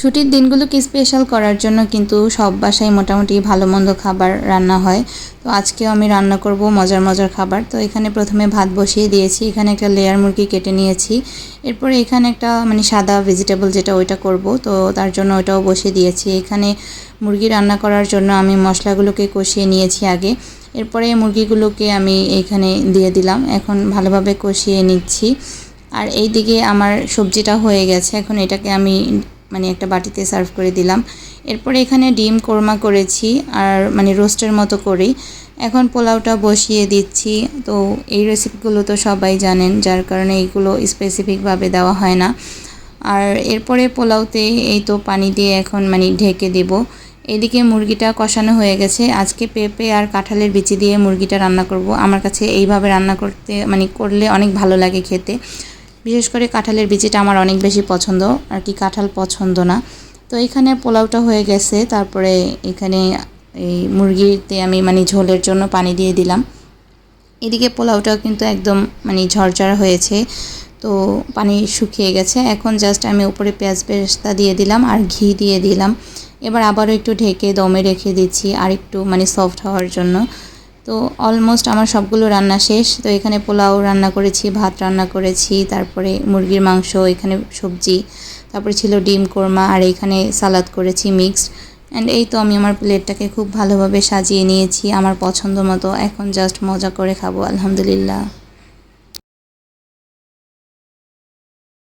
ছুটির দিনগুলোকে স্পেশাল করার জন্য কিন্তু সব বাসায় মোটামুটি ভালো মন্দ খাবার রান্না হয়। তো আজকেও আমি রান্না করব মজার মজার খাবার। তো এখানে প্রথমে ভাত বসিয়ে দিয়েছি, এখানে একটা লেয়ার মুরগি কেটে নিয়েছি। এরপরে এখানে একটা মানে সাদা ভেজিটেবল যেটা ওইটা করব, তো তার জন্য ওইটাও বসিয়ে দিয়েছি। এখানে মুরগি রান্না করার জন্য আমি মশলাগুলোকে কষিয়ে নিয়েছি আগে। এরপরে মুরগিগুলোকে আমি এইখানে দিয়ে দিলাম, এখন ভালোভাবে কষিয়ে নিচ্ছি। আর এই দিকে আমার সবজিটা হয়ে গেছে, এখন এটাকে আমি মানে একটা বাটিতে সার্ভ করে দিলাম। এরপরে এখানে ডিম কোরমা করেছি আর মানে রোস্টের মতো করেই। এখন পোলাওটা বসিয়ে দিচ্ছি। তো এই রেসিপিগুলো তো সবাই জানেন, যার কারণে এইগুলো স্পেসিফিকভাবে দেওয়া হয় না। আর এরপরে পোলাওতে এই তো পানি দিয়ে এখন মানে ঢেকে দেব। এদিকে মুরগিটা কষানো হয়ে গেছে। আজকে পেঁপে আর কাঁঠালের বিচি দিয়ে মুরগিটা রান্না করব। আমার কাছে এইভাবে রান্না করতে মানে করলে অনেক ভালো লাগে খেতে। বিশেষ করে কাঁঠালের বিচিটা আমার অনেক বেশি পছন্দ, আর কি কাঁঠাল পছন্দ না। তো এখানে পোলাওটা হয়ে গেছে, তারপরে এখানে এই মুরগিতে আমি মানে ঝোলের জন্য পানি দিয়ে দিলাম। এদিকে পোলাওটাও কিন্তু একদম মানে ঝরঝরা হয়েছে, তো পানি শুকিয়ে গেছে। এখন জাস্ট আমি উপরে পেঁয়াজ বেরেস্তা দিয়ে দিলাম আর ঘি দিয়ে দিলাম। এবার আবারও একটু ঢেকে দমে রেখে দিচ্ছি আর একটু মানে সফট হওয়ার জন্য। তো অলমোস্ট আমার সবগুলো রান্না শেষ। তো এখানে পোলাও রান্না করেছি, ভাত রান্না করেছি, তারপরে মুরগির মাংস, এখানে সবজি, তারপরে ছিল ডিম কোরমা, আর এখানে সালাদ করেছি মিক্সড। অ্যান্ড এই তো আমি আমার প্লেটটাকে খুব ভালোভাবে সাজিয়ে নিয়েছি আমার পছন্দ মতো। এখন জাস্ট মজা করে খাবো, আলহামদুলিল্লাহ।